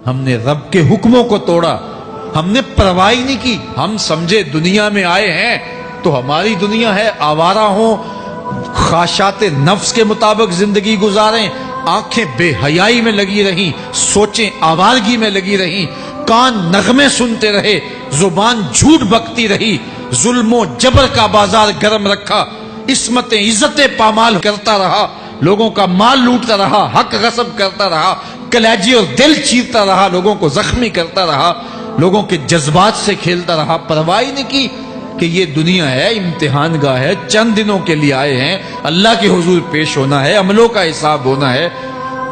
ہم نے رب کے حکموں کو توڑا، ہم نے پرواہ ہی نہیں کی۔ ہم سمجھے دنیا میں آئے ہیں تو ہماری دنیا ہے، آوارہ ہوں، خواہشات نفس کے مطابق زندگی گزاریں، آنکھیں بے حیائی میں لگی رہیں، سوچیں آوارگی میں لگی رہیں، کان نغمے سنتے رہے، زبان جھوٹ بکتی رہی، ظلم و جبر کا بازار گرم رکھا، عصمتیں عزتیں پامال کرتا رہا، لوگوں کا مال لوٹتا رہا، حق غصب کرتا رہا، کلیجے اور دل چیرتا رہا، لوگوں کو زخمی کرتا رہا، لوگوں کے جذبات سے کھیلتا رہا، پرواہ ہی نہیں کی کہ یہ دنیا ہے، امتحان گاہ ہے، چند دنوں کے لیے آئے ہیں، اللہ کے حضور پیش ہونا ہے، عملوں کا حساب ہونا ہے۔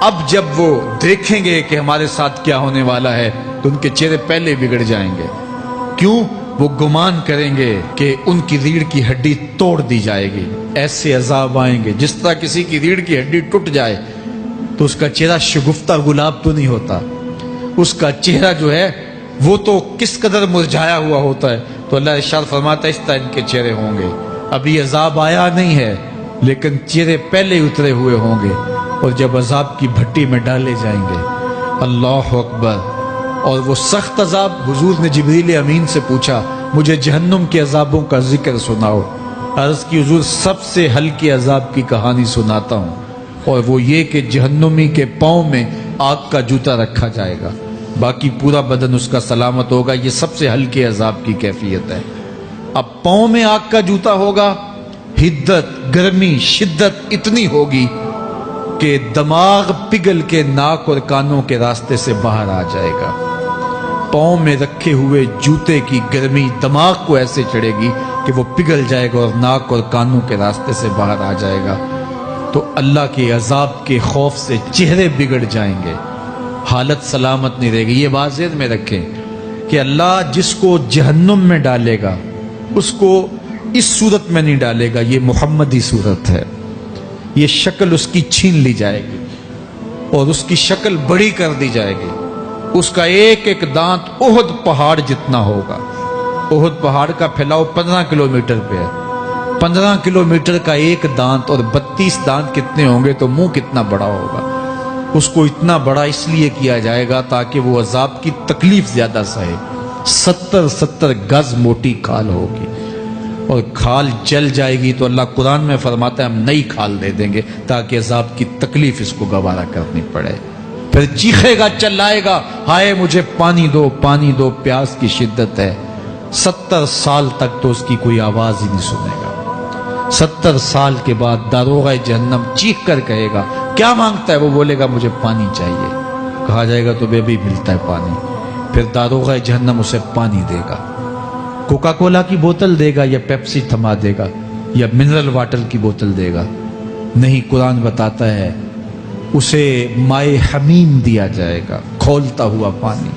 اب جب وہ دیکھیں گے کہ ہمارے ساتھ کیا ہونے والا ہے تو ان کے چہرے پہلے بگڑ جائیں گے۔ کیوں؟ وہ گمان کریں گے کہ ان کی ریڑھ کی ہڈی توڑ دی جائے گی، ایسے عذاب آئیں گے جس طرح کسی کی ریڑھ کی ہڈی ٹوٹ جائے تو اس کا چہرہ شگفتہ گلاب تو نہیں ہوتا، اس کا چہرہ جو ہے وہ تو کس قدر مرجھایا ہوا ہوتا ہے۔ تو اللہ ارشاد فرماتا ہے اس طرح ان کے چہرے ہوں گے۔ ابھی عذاب آیا نہیں ہے لیکن چہرے پہلے اترے ہوئے ہوں گے، اور جب عذاب کی بھٹی میں ڈالے جائیں گے، اللہ اکبر، اور وہ سخت عذاب، حضور نے جبریل امین سے پوچھا مجھے جہنم کے عذابوں کا ذکر سناؤ۔ عرض کی حضور سب سے ہلکے عذاب کی کہانی سناتا ہوں، اور وہ یہ کہ جہنمی کے پاؤں میں آگ کا جوتا رکھا جائے گا، باقی پورا بدن اس کا سلامت ہوگا۔ یہ سب سے ہلکے عذاب کی کیفیت ہے۔ اب پاؤں میں آگ کا جوتا ہوگا، حدت، گرمی، شدت اتنی ہوگی کہ دماغ پگھل کے ناک اور کانوں کے راستے سے باہر آ جائے گا۔ پاؤں میں رکھے ہوئے جوتے کی گرمی دماغ کو ایسے چڑھے گی کہ وہ پگھل جائے گا اور ناک اور کانوں کے راستے سے باہر آ جائے گا۔ تو اللہ کے عذاب کے خوف سے چہرے بگڑ جائیں گے، حالت سلامت نہیں رہے گی۔ یہ بات ذہن میں رکھیں کہ اللہ جس کو جہنم میں ڈالے گا اس کو اس صورت میں نہیں ڈالے گا، یہ محمدی صورت ہے، یہ شکل اس کی چھین لی جائے گی اور اس کی شکل بڑی کر دی جائے گی۔ اس کا ایک ایک دانت احد پہاڑ جتنا ہوگا۔ احد پہاڑ کا پھیلاؤ 15 کلومیٹر پہ ہے، 15 کلومیٹر کا ایک دانت، اور 32 دانت کتنے ہوں گے تو منہ کتنا بڑا ہوگا۔ اس کو اتنا بڑا اس لیے کیا جائے گا تاکہ وہ عذاب کی تکلیف زیادہ سہے۔ 70 گز موٹی کھال ہوگی، اور کھال جل جائے گی تو اللہ قرآن میں فرماتا ہے ہم نئی کھال دے دیں گے تاکہ عذاب کی تکلیف اس کو گوارا کرنی پڑے۔ پھر چیخے گا، چلائے گا، ہائے مجھے پانی دو، پانی دو، پیاس کی شدت ہے۔ 70 سال تک تو اس کی کوئی آواز ہی نہیں سنے گا۔ 70 سال کے بعد داروغہ جہنم چیخ کر کہے گا کیا مانگتا ہے؟ وہ بولے گا مجھے پانی چاہیے۔ کہا جائے گا تو بے بھی ملتا ہے پانی۔ پھر داروغہ جہنم اسے پانی دے گا، کوکا کولا کی بوتل دے گا یا پیپسی تھما دے گا یا منرل واٹر کی بوتل دے گا؟ نہیں، قرآن بتاتا ہے اسے مائے حمیم دیا جائے گا، کھولتا ہوا پانی،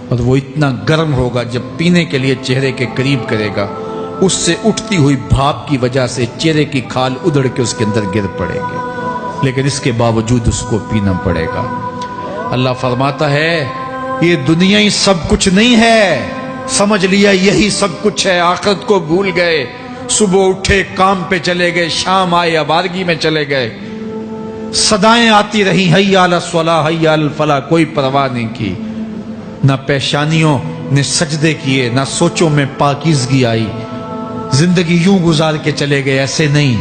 اور وہ اتنا گرم ہوگا جب پینے کے لیے چہرے کے قریب کرے گا اس سے اٹھتی ہوئی بھاپ کی وجہ سے چہرے کی کھال ادھڑ کے اس کے اندر گر پڑے گی، لیکن اس کے باوجود اس کو پینا پڑے گا۔ اللہ فرماتا ہے یہ دنیا ہی سب کچھ نہیں ہے، سمجھ لیا یہی سب کچھ ہے، آخرت کو بھول گئے، صبح اٹھے کام پہ چلے گئے، شام آئے آوارگی میں چلے گئے، صدائیں آتی رہی حی علی الصلاۃ حی علی الفلاح، کوئی پرواہ نہیں کی، نہ پیشانیوں نے سجدے کیے، نہ سوچوں میں پاکیزگی آئی، زندگی یوں گزار کے چلے گئے۔ ایسے نہیں،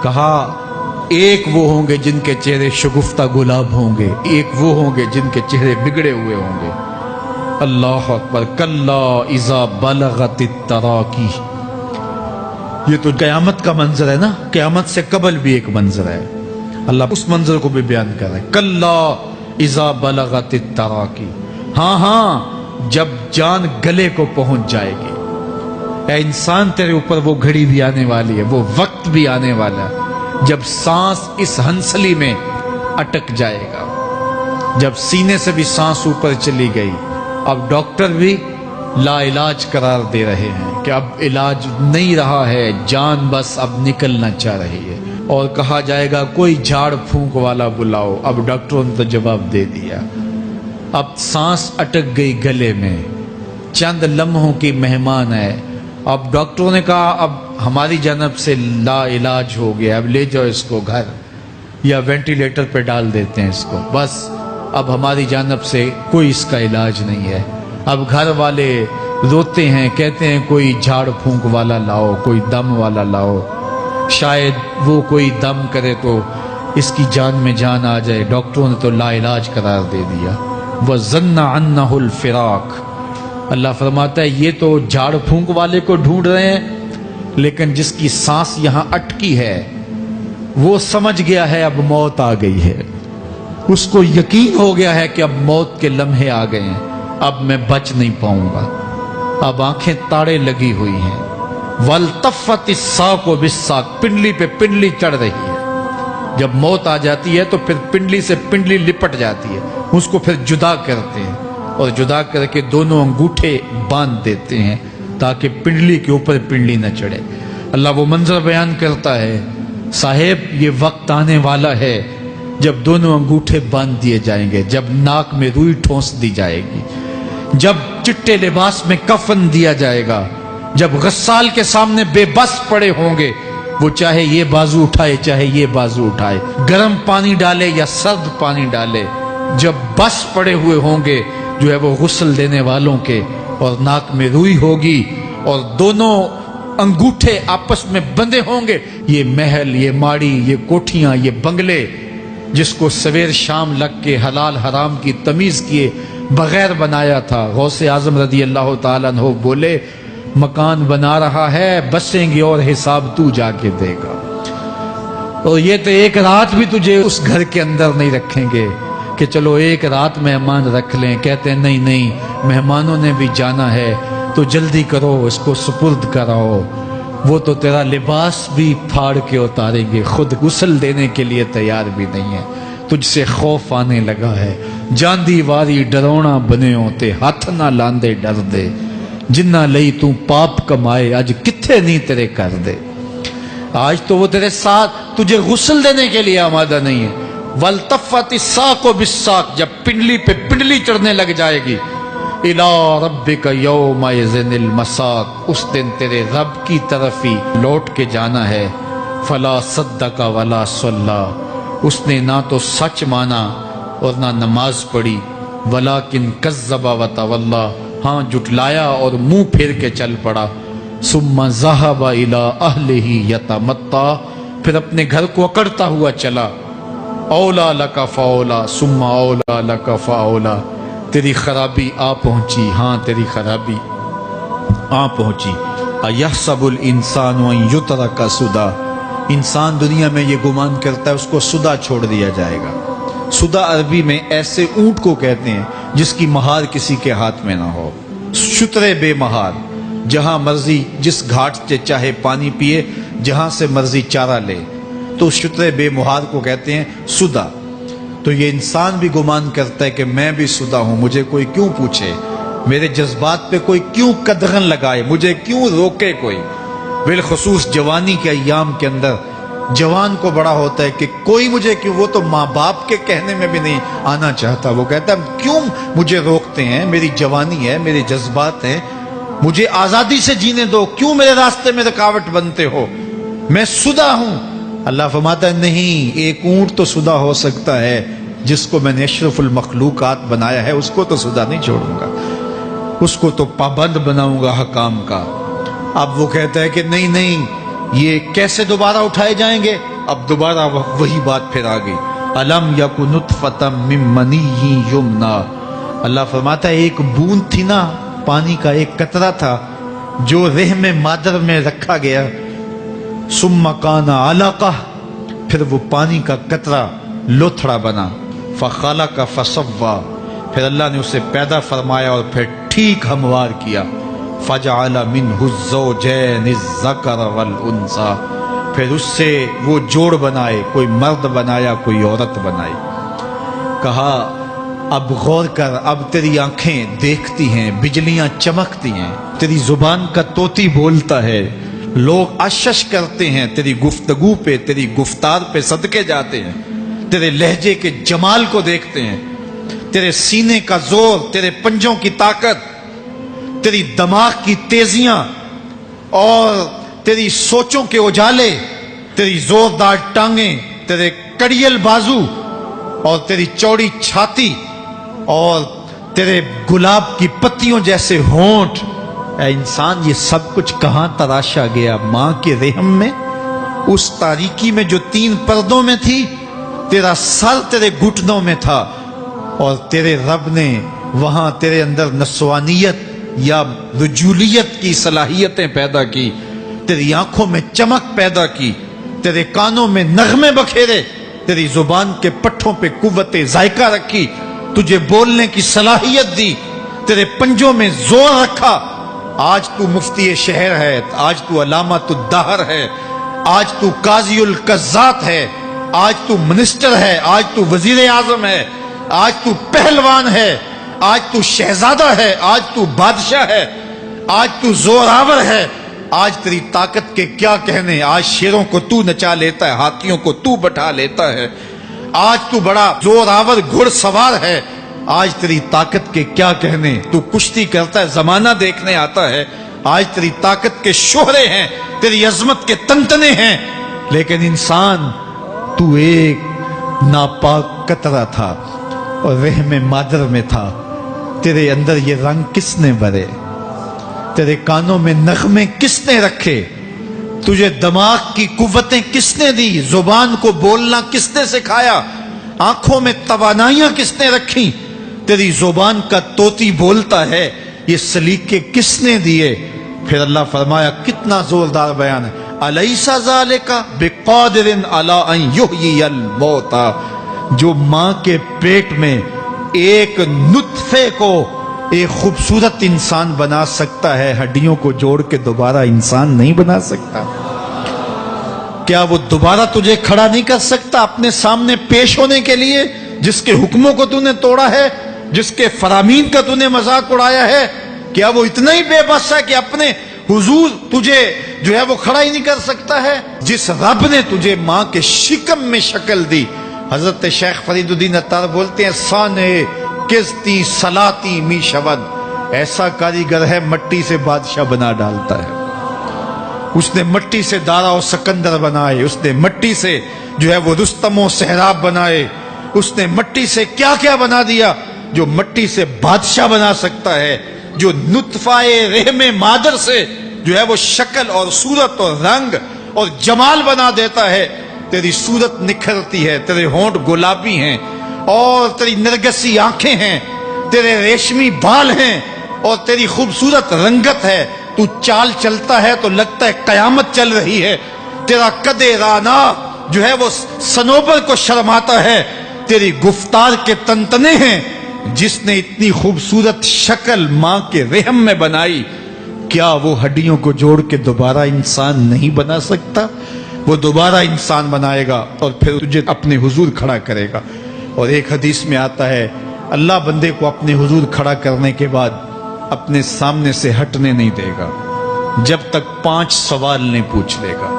کہا ایک وہ ہوں گے جن کے چہرے شگفتہ گلاب ہوں گے، ایک وہ ہوں گے جن کے چہرے بگڑے ہوئے ہوں گے۔ اللہ اکبر، کلا اذا بلغت التراقی، یہ تو قیامت کا منظر ہے نا، قیامت سے قبل بھی ایک منظر ہے، اللہ اس منظر کو بھی بیان کر رہا ہے، کلا اذا بلغت التراقی، ہاں جب جان گلے کو پہنچ جائے گی۔ اے انسان تیرے اوپر وہ گھڑی بھی آنے والی ہے، وہ وقت بھی آنے والا ہے جب سانس اس ہنسلی میں اٹک جائے گا، جب سینے سے بھی سانس اوپر چلی گئی، اب ڈاکٹر بھی لا علاج قرار دے رہے ہیں کہ اب علاج نہیں رہا ہے، جان بس اب نکلنا چاہ رہی ہے، اور کہا جائے گا کوئی جھاڑ پھونک والا بلاؤ۔ اب ڈاکٹروں نے تو جواب دے دیا، اب سانس اٹک گئی گلے میں، چند لمحوں کی مہمان ہے۔ اب ڈاکٹروں نے کہا اب ہماری جانب سے لا علاج ہو گیا، اب لے جاؤ اس کو گھر، یا وینٹیلیٹر پہ ڈال دیتے ہیں اس کو، بس اب ہماری جانب سے کوئی اس کا علاج نہیں ہے. اب گھر والے روتے ہیں, کہتے ہیں کوئی جھاڑ پھونک والا لاؤ, کوئی دم والا لاؤ, شاید وہ کوئی دم کرے تو اس کی جان میں جان آ جائے. ڈاکٹروں نے تو لا علاج قرار دے دیا. وَظَنَّ عَنَّهُ الْفِرَاقِ. اللہ فرماتا ہے یہ تو جھاڑ پھونک والے کو ڈھونڈ رہے ہیں, لیکن جس کی سانس یہاں اٹکی ہے وہ سمجھ گیا ہے اب موت آ گئی ہے. اس کو یقین ہو گیا ہے کہ اب موت کے لمحے آ گئے ہیں, اب میں بچ نہیں پاؤں گا. اب آنکھیں تاڑے لگی ہوئی ہیں. وَالْتَفَّتِ السَّاقُ بِالسَّاقِ. پنڈلی پہ پنڈلی چڑھ رہی ہے. جب موت آ جاتی ہے تو پھر پنڈلی سے پنڈلی لپٹ جاتی ہے, اس کو پھر جدا کرتے ہیں اور جدا کر کے دونوں انگوٹھے باندھ دیتے ہیں تاکہ پنڈلی کے اوپر پنڈلی نہ چڑھے. اللہ وہ منظر بیان کرتا ہے, صاحب یہ وقت آنے والا ہے جب دونوں انگوٹھے باندھ دیے جائیں گے, جب ناک میں روئی ٹھونس دی جائے گی, جب چٹے لباس میں کفن دیا جائے گا, جب غسال کے سامنے بے بس پڑے ہوں گے, وہ چاہے یہ بازو اٹھائے چاہے یہ بازو اٹھائے, گرم پانی ڈالے یا سرد پانی ڈالے, جب بس پڑے ہوئے ہوں گے جو ہے وہ غسل دینے والوں کے, اور ناک میں روئی ہوگی اور دونوں انگوٹھے آپس میں بندھے ہوں گے. یہ محل, یہ ماڑی, یہ کوٹھیاں, یہ بنگلے جس کو سویر شام لگ کے حلال حرام کی تمیز کیے بغیر بنایا تھا. غوث اعظم رضی اللہ تعالیٰ عنہ بولے مکان بنا رہا ہے, بسیں گے اور حساب تو جا کے دے گا, اور یہ تو ایک رات بھی تجھے اس گھر کے اندر نہیں رکھیں گے کہ چلو ایک رات مہمان رکھ لیں. کہتے ہیں نہیں نہیں, مہمانوں نے بھی جانا ہے تو جلدی کرو, اس کو سپرد کراؤ. وہ تو تیرا لباس بھی پھاڑ کے اتاریں گے, خود غسل دینے کے لیے تیار بھی نہیں ہے. تجھ سے خوف آنے لگا ہے. جاندی واری ڈرونا بنے ہوتے, ہاتھ نہ لاندے ڈر دے, جنہ لئی تو پاپ کمائے اج کتھے نہیں تیرے کر دے. آج تو وہ تیرے ساتھ تجھے غسل دینے کے لیے آمادہ نہیں ہے. وَالْتَفَّتِ السَّاقُ بِالسَّاقِ. جب پنڈلی پہ پنڈلی چڑھنے لگ جائے گی, إِلَىٰ رَبِّكَ يَوْمَئِذٍ الْمَسَاقُ. اس دن تیرے رب کی طرف ہی لوٹ کے جانا ہے. فَلَا صَدَّقَ وَلَا صَلَّىٰ. اس نے نہ تو سچ مانا اور نہ نماز پڑھی. وَلَٰكِنْ كَذَّبَ وَتَوَلَّىٰ. ہاں جھٹلایا اور منہ پھیر کے چل پڑا. ثُمَّ ذَهَبَ إِلَىٰ أَهْلِهِ يَتَمَطَّىٰ. پھر اپنے گھر کو اکڑتا ہوا چلا. اولا لک فاولا ثم اولا لک فاولا. تیری خرابی آ پہنچی, ہاں تیری خرابی آ پہنچی. ایحسب الانسان ان یترک سدی. انسان دنیا میں یہ گمان کرتا ہے اس کو سدا چھوڑ دیا جائے گا. سدا عربی میں ایسے اونٹ کو کہتے ہیں جس کی مہار کسی کے ہاتھ میں نہ ہو. شترے بے مہار, جہاں مرضی جس گھاٹ سے چاہے پانی پیے, جہاں سے مرضی چارہ لے, تو شترے بے مہار کو کہتے ہیں سدا. تو یہ انسان بھی گمان کرتا ہے کہ میں بھی سدا ہوں, مجھے کوئی کیوں پوچھے, میرے جذبات پہ کوئی کیوں قدغن لگائے, مجھے کیوں روکے کوئی. بالخصوص جوانی کے ایام کے اندر جوان کو بڑا ہوتا ہے کہ کوئی مجھے کیوں, وہ تو ماں باپ کے کہنے میں بھی نہیں آنا چاہتا. وہ کہتا ہے کیوں مجھے روکتے ہیں, میری جوانی ہے, میرے جذبات ہیں, مجھے آزادی سے جینے دو, کیوں میرے راستے میں رکاوٹ بنتے ہو, میں سدا ہوں. اللہ فرماتا ہے نہیں, ایک اونٹ تو سدا ہو سکتا ہے جس کو میں نے اشرف المخلوقات بنایا ہے, اس کو تو سدا نہیں چھوڑوں گا, اس کو تو پابند بناؤں گا حکام کا. اب وہ کہتا ہے کہ نہیں نہیں, یہ کیسے دوبارہ اٹھائے جائیں گے. اب دوبارہ وہی بات پھر آ گئی. الم یک نطفۃ من منی یمنا. اللہ فرماتا ہے ایک بوند تھی نا, پانی کا ایک قطرہ تھا جو رحم مادر میں رکھا گیا. ثم کان علقہ, پھر وہ پانی کا قطرہ لوتھڑا بنا. فخلق فسوی, پھر اللہ نے اسے پیدا فرمایا اور پھر ٹھیک ہموار کیا. فجعل منہ الزوجین الذکر والانثی, پھر اس سے وہ جوڑ بنائے, کوئی مرد بنایا کوئی عورت بنائی. کہا اب غور کر, اب تیری آنکھیں دیکھتی ہیں, بجلیاں چمکتی ہیں, تیری زبان کا طوطی بولتا ہے, لوگ اشش کرتے ہیں تیری گفتگو پہ, تیری گفتار پہ صدقے جاتے ہیں, تیرے لہجے کے جمال کو دیکھتے ہیں, تیرے سینے کا زور, تیرے پنجوں کی طاقت, تیری دماغ کی تیزیاں اور تیری سوچوں کے اجالے, تیری زوردار ٹانگیں, تیرے کڑیل بازو اور تیری چوڑی چھاتی اور تیرے گلاب کی پتیوں جیسے ہونٹ، اے انسان یہ سب کچھ کہاں تراشا گیا؟ ماں کے رحم میں، اس تاریکی میں جو 3 پردوں میں تھی۔ تیرا سر تیرے گھٹنوں میں تھا، اور تیرے رب نے وہاں تیرے اندر نسوانیت یا رجولیت کی صلاحیتیں پیدا کی، تیری آنکھوں میں چمک پیدا کی، تیرے کانوں میں نغمے بکھیرے، تیری زبان کے پٹھوں پہ قوت ذائقہ رکھی، تجھے بولنے کی صلاحیت دی، تیرے پنجوں میں زور رکھا۔ آج تو مفتی شہر ہے، آج تو علامۃ الدہر ہے، آج تو قاضی القضات ہے، آج تو منسٹر ہے، آج تو وزیر اعظم ہے، آج تو پہلوان ہے، آج تو شہزادہ ہے، آج تو بادشاہ ہے، آج تو زوراور ہے۔ آج تیری طاقت کے کیا کہنے؟ آج شیروں کو تو نچا لیتا ہے، ہاتھیوں کو تو بٹھا لیتا ہے، آج تو بڑا زوراور گھڑ سوار ہے۔ آج تیری طاقت کے کیا کہنے؟ تو کشتی کرتا ہے، زمانہ دیکھنے آتا ہے۔ آج تیری طاقت کے شوہرے ہیں، تیری عظمت کے تنتنے ہیں، لیکن انسان تو ایک ناپاک قطرہ تھا اور رحم مادر میں تھا۔ تیرے اندر یہ رنگ کس نے بھرے؟ تیرے کانوں میں نغمے کس نے رکھے؟ تجھے دماغ کی قوتیں کس نے دی؟ زبان کو بولنا کس نے سکھایا؟ آنکھوں میں توانائیاں کس نے رکھی؟ تیری زبان کا طوطی بولتا ہے، یہ سلیقے کس نے دیے؟ پھر اللہ فرمایا، کتنا زوردار بیان ہے، الیس ذالک بقادر علی ان یحیی الموتى، جو ماں کے پیٹ میں ایک نطفے کو ایک خوبصورت انسان بنا سکتا ہے، ہڈیوں کو جوڑ کے دوبارہ انسان نہیں بنا سکتا؟ کیا وہ دوبارہ تجھے کھڑا نہیں کر سکتا اپنے سامنے پیش ہونے کے لیے، جس کے حکموں کو تو نے توڑا ہے، جس کے فرامین کا تو نے مذاق اڑایا ہے؟ کیا وہ اتنا ہی بے بس ہے کہ اپنے حضور تجھے جو ہے وہ کھڑا ہی نہیں کر سکتا ہے؟ جس رب نے تجھے ماں کے شکم میں شکل دی، حضرت شیخ فرید الدین عطار بولتے ہیں، سانے کستی سلاتی می شود، ایسا کاریگر ہے مٹی سے بادشاہ بنا ڈالتا ہے۔ اس نے مٹی سے دارا و سکندر بنائے، اس نے مٹی سے جو ہے وہ رستم و سہراب بنائے، اس نے مٹی سے کیا کیا بنا دیا جو مٹی سے بادشاہ بنا سکتا ہے، جو نطفہ رحم مادر سے جو ہے وہ شکل اور صورت اور رنگ اور جمال بنا دیتا ہے۔ تیری صورت نکھرتی ہے، تیرے ہونٹ گلابی ہیں اور تیری نرگسی آنکھیں ہیں، تیرے ریشمی بال ہیں اور تیری خوبصورت رنگت ہے، تو چال چلتا ہے تو لگتا ہے قیامت چل رہی ہے، تیرا قد رانا جو ہے وہ صنوبر کو شرماتا ہے، تیری گفتار کے تنتنے ہیں۔ جس نے اتنی خوبصورت شکل ماں کے رحم میں بنائی، کیا وہ ہڈیوں کو جوڑ کے دوبارہ انسان نہیں بنا سکتا؟ وہ دوبارہ انسان بنائے گا اور پھر تجھے اپنے حضور کھڑا کرے گا۔ اور ایک حدیث میں آتا ہے، اللہ بندے کو اپنے حضور کھڑا کرنے کے بعد اپنے سامنے سے ہٹنے نہیں دے گا جب تک 5 سوال نہیں پوچھ لے گا۔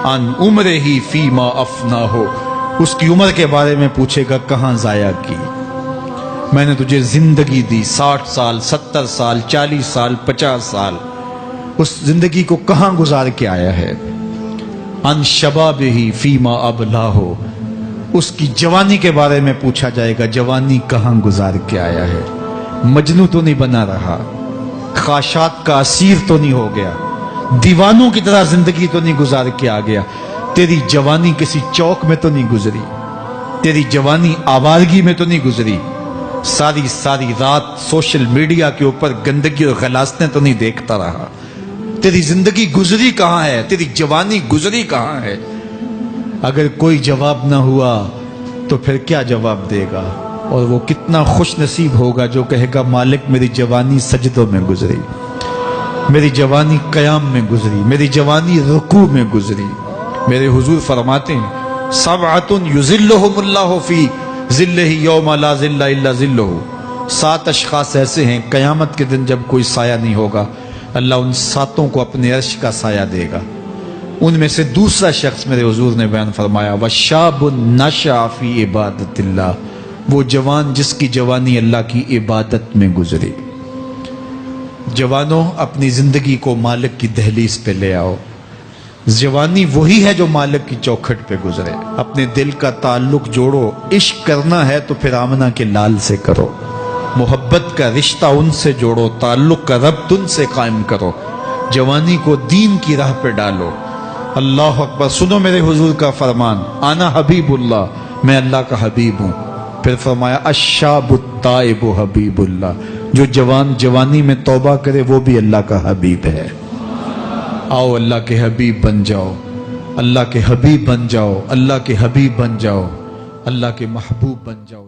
ان عمرہ ہی فیما افنا ہو، اس کی عمر کے بارے میں پوچھے گا، کہاں ضائع کی؟ میں نے تجھے زندگی دی، 60 سال 70 سال 40 سال 50 سال، اس زندگی کو کہاں گزار کے آیا ہے؟ ان شباب ہی فیما ابلا ہو، اس کی جوانی کے بارے میں پوچھا جائے گا، جوانی کہاں گزار کے آیا ہے؟ مجنو تو نہیں بنا رہا، خواہشات کا اسیر تو نہیں ہو گیا، دیوانوں کی طرح زندگی تو نہیں گزار کے آ گیا؟ تیری جوانی کسی چوک میں تو نہیں گزری، تیری جوانی آوارگی میں تو نہیں گزری، ساری رات سوشل میڈیا کے اوپر گندگی اور غلاستیں تو نہیں دیکھتا رہا؟ تیری زندگی گزری کہاں ہے؟ تیری جوانی گزری کہاں ہے؟ اگر کوئی جواب نہ ہوا تو پھر کیا جواب دے گا؟ اور وہ کتنا خوش نصیب ہوگا جو کہے گا، مالک میری جوانی سجدوں میں گزری، میری جوانی قیام میں گزری، میری جوانی رکوع میں گزری۔ میرے حضور فرماتے ہیں، سبعۃ یظلھم اللہ فی ظلہ یوم لا ظل الا ظلہ، 7 اشخاص ایسے ہیں قیامت کے دن جب کوئی سایہ نہیں ہوگا، اللہ ان 7 کو اپنے عرش کا سایہ دے گا۔ ان میں سے دوسرا شخص میرے حضور نے بیان فرمایا، وشاب نشأ فی عبادت اللہ، وہ جوان جس کی جوانی اللہ کی عبادت میں گزری۔ جوانوں، اپنی زندگی کو مالک کی دہلیز پہ لے آؤ، جوانی وہی ہے جو مالک کی چوکھٹ پہ گزرے. اپنے دل کا تعلق جوڑو. عشق کرنا ہے تو پھر آمنہ کے لال سے کرو. محبت کا رشتہ ان سے جوڑو. تعلق کا ربط ان سے قائم کرو. جوانی کو دین کی راہ پہ ڈالو. اللہ اکبر. سنو میرے حضور کا فرمان, انا حبیب اللہ, میں اللہ کا حبیب ہوں. پھر فرمایا الشاب التائب حبیب اللہ, جو جوان جوانی میں توبہ کرے وہ بھی اللہ کا حبیب ہے. آؤ اللہ کے حبیب بن جاؤ, اللہ کے حبیب بن جاؤ, اللہ کے حبیب بن جاؤ, اللہ کے محبوب بن جاؤ.